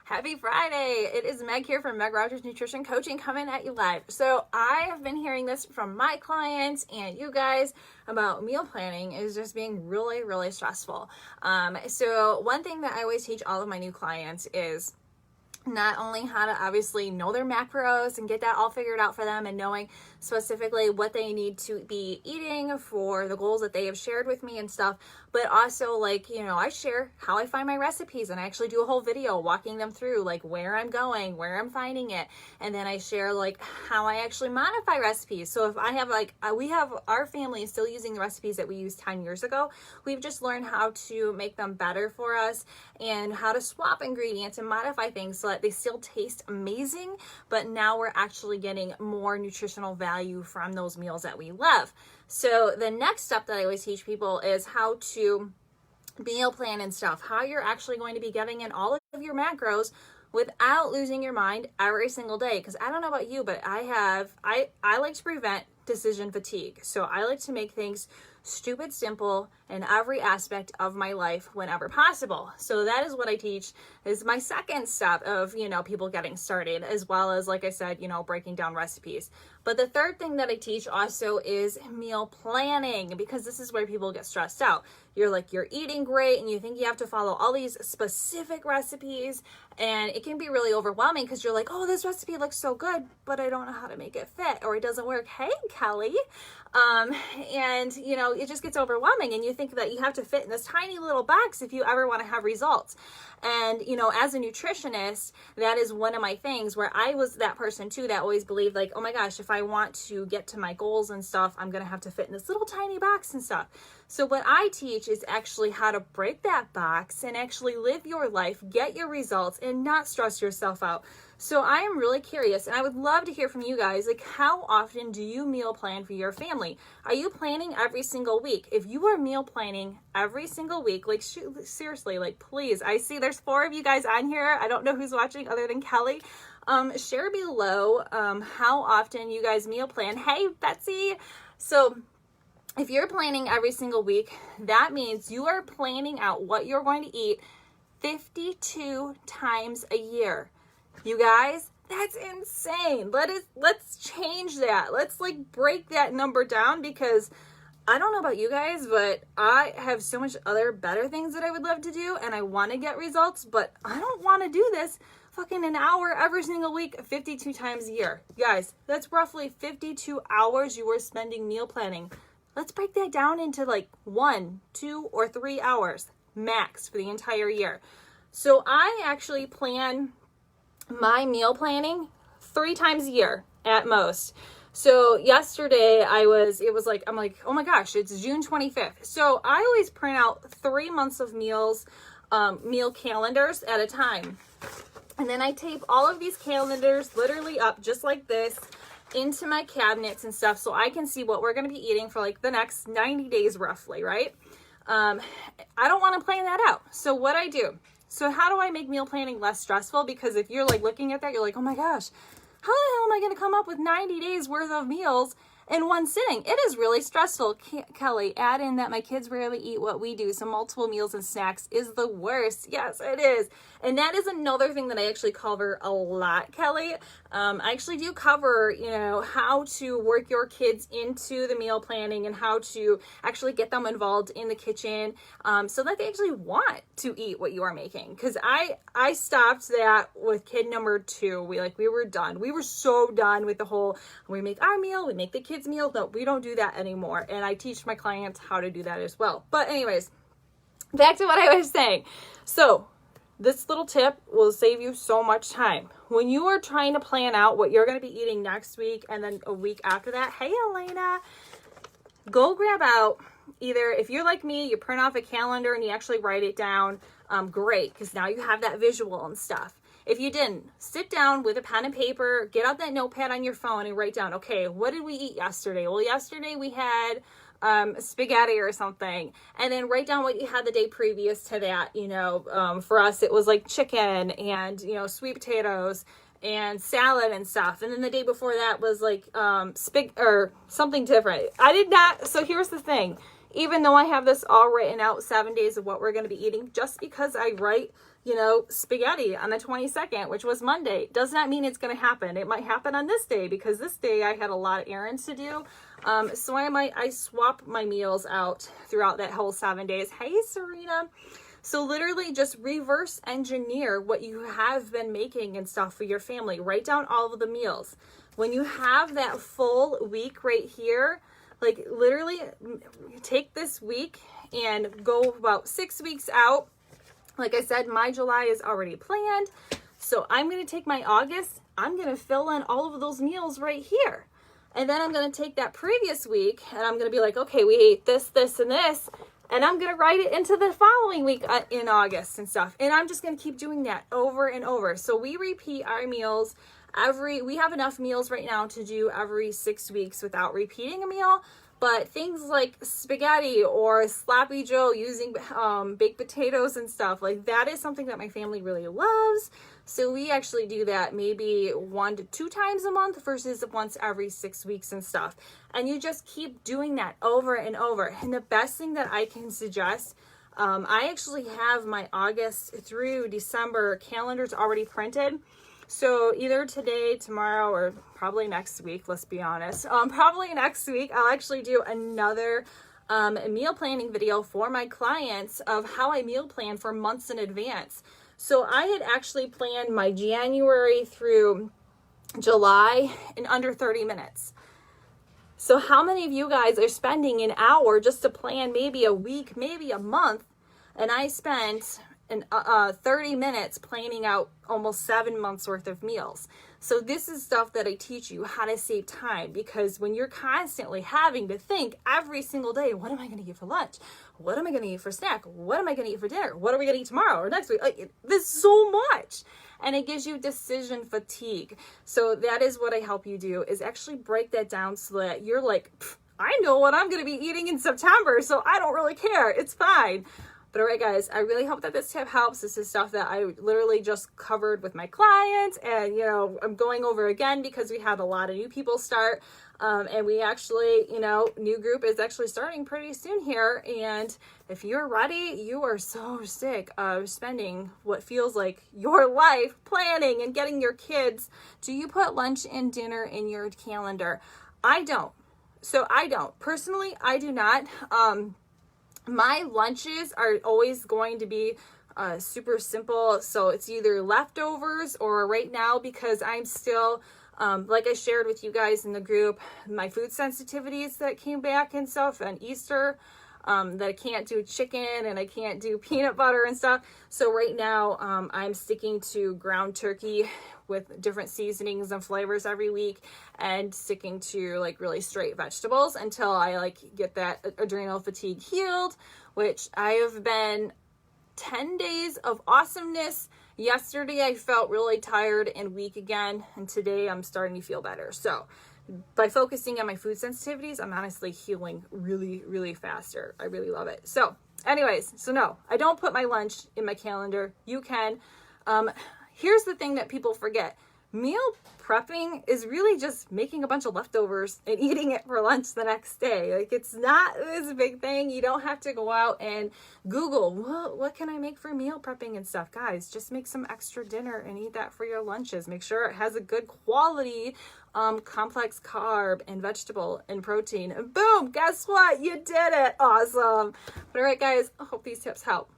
Happy Friday! It is Meg here from Meg Rogers Nutrition Coaching coming at you live. So I have been hearing this from my clients and you guys about meal planning is just being really, really stressful. So one thing that I always teach all of my new clients is not only how to obviously know their macros and get that all figured out for them and knowing specifically what they need to be eating for the goals that they have shared with me and stuff, but also I share how I find my recipes and I actually do a whole video walking them through like where I'm going, where I'm finding it. And then I share like how I actually modify recipes. So if I have we have our family is still using the recipes that we used 10 years ago. We've just learned how to make them better for us and how to swap ingredients and modify things so that they still taste amazing, but now we're actually getting more nutritional value from those meals that we love. So the next step that I always teach people is how to meal plan and stuff, how you're actually going to be getting in all of your macros without losing your mind every single day. Because I don't know about you, but I like to prevent decision fatigue. So I like to make things stupid simple in every aspect of my life whenever possible. So that is what I teach is my second step of, people getting started, as well as, like I said, breaking down recipes. But the third thing that I teach also is meal planning, because this is where people get stressed out. You're eating great and you think you have to follow all these specific recipes, and it can be really overwhelming because you're like, oh, this recipe looks so good, but I don't know how to make it fit, or it doesn't work. Hey, Kelly. It just gets overwhelming and you think that you have to fit in this tiny little box if you ever want to have results. And, as a nutritionist, that is one of my things where I was that person too that always believed like, oh my gosh, if I want to get to my goals and stuff, I'm going to have to fit in this little tiny box and stuff. So what I teach is actually how to break that box and actually live your life, get your results, and not stress yourself out. So I am really curious, and I would love to hear from you guys, like how often do you meal plan for your family? Are you planning every single week? If you are meal planning every single week, seriously, please, I see there's 4 of you guys on here. I don't know who's watching other than Kelly. Share below how often you guys meal plan. Hey, Betsy. So if you're planning every single week, that means you are planning out what you're going to eat 52 times a year. You guys, that's insane. Let's change that. Let's break that number down, because I don't know about you guys, but I have so much other better things that I would love to do and I want to get results, but I don't want to do this fucking an hour every single week 52 times a year. Guys, that's roughly 52 hours you are spending meal planning. Let's break that down into 1, 2, or 3 hours max for the entire year. So I actually plan my meal planning 3 times a year at most. So yesterday I'm like, oh my gosh, it's June 25th. So I always print out 3 months of meals, meal calendars at a time. And then I tape all of these calendars literally up just like this into my cabinets and stuff, so I can see what we're going to be eating for the next 90 days roughly, right? I don't want to plan that out. So what I do, so how do I make meal planning less stressful? Because if you're looking at that, you're like, oh my gosh, how the hell am I going to come up with 90 days worth of meals in one sitting? It is really stressful. Kelly, add in that my kids rarely eat what we do, so multiple meals and snacks is the worst. Yes, it is. And that is another thing that I actually cover a lot, Kelly. I actually do cover, how to work your kids into the meal planning and how to actually get them involved in the kitchen so that they actually want to eat what you are making. Because I stopped that with kid number 2. We were done. We were so done with the whole, we make our meal, we make the kids' meal. No, we don't do that anymore. And I teach my clients how to do that as well. But anyways, back to what I was saying. So this little tip will save you so much time. When you are trying to plan out what you're going to be eating next week and then a week after that, hey, Elena, go grab out either, if you're like me, you print off a calendar and you actually write it down, great, because now you have that visual and stuff. If you didn't, sit down with a pen and paper, get out that notepad on your phone and write down, okay, what did we eat yesterday? Well, yesterday we had spaghetti or something, and then write down what you had the day previous to that. For us it was chicken and sweet potatoes and salad and stuff, and then the day before that was or something different. I did not. So here's the thing, even though I have this all written out, 7 days of what we're going to be eating, just because I write spaghetti on the 22nd, which was Monday. Does not mean it's going to happen. It might happen on this day because this day I had a lot of errands to do. So I swap my meals out throughout that whole 7 days. Hey, Serena. So literally just reverse engineer what you have been making and stuff for your family. Write down all of the meals. When you have that full week right here, like literally take this week and go about 6 weeks out. Like I said, my July is already planned. So I'm going to take my August. I'm going to fill in all of those meals right here. And then I'm going to take that previous week and I'm going to be like, okay, we ate this, this, and this. And I'm going to write it into the following week in August and stuff. And I'm just going to keep doing that over and over. So we repeat our meals we have enough meals right now to do every 6 weeks without repeating a meal. But things like spaghetti or sloppy joe using baked potatoes and stuff, like that is something that my family really loves. So we actually do that maybe 1 to 2 times a month versus once every 6 weeks and stuff. And you just keep doing that over and over. And the best thing that I can suggest, I actually have my August through December calendars already printed. So either today, tomorrow, or probably next week, let's be honest. Probably next week, I'll actually do another meal planning video for my clients of how I meal plan for months in advance. So I had actually planned my January through July in under 30 minutes. So how many of you guys are spending an hour just to plan maybe a week, maybe a month? And I spent 30 minutes planning out almost 7 months worth of meals. So this is stuff that I teach you how to save time, because when you're constantly having to think every single day, what am I going to eat for lunch? What am I going to eat for snack? What am I going to eat for dinner? What are we going to eat tomorrow or next week? Like, there's so much. And it gives you decision fatigue. So that is what I help you do, is actually break that down so that you're like, I know what I'm going to be eating in September, so I don't really care. It's fine. But all right, guys, I really hope that this tip helps. This is stuff that I literally just covered with my clients, and, I'm going over again because we had a lot of new people start. And we actually, new group is actually starting pretty soon here. And if you're ready, you are so sick of spending what feels like your life planning and getting your kids. Do you put lunch and dinner in your calendar? I don't. So I don't. Personally, I do not. My lunches are always going to be super simple. So it's either leftovers, or right now, because I'm still, like I shared with you guys in the group, my food sensitivities that came back and stuff on Easter, that I can't do chicken and I can't do peanut butter and stuff. So right now, I'm sticking to ground turkey with different seasonings and flavors every week, and sticking to like really straight vegetables until I get that adrenal fatigue healed, which I have been 10 days of awesomeness. Yesterday I felt really tired and weak again, and today I'm starting to feel better. So by focusing on my food sensitivities, I'm honestly healing really, really faster. I really love it. So anyways, so no, I don't put my lunch in my calendar. You can. Here's the thing that people forget. Meal prepping is really just making a bunch of leftovers and eating it for lunch the next day. Like, it's not this big thing. You don't have to go out and Google, what can I make for meal prepping and stuff. Guys, just make some extra dinner and eat that for your lunches. Make sure it has a good quality complex carb and vegetable and protein. And boom, guess what? You did it. Awesome. But all right, guys, I hope these tips help.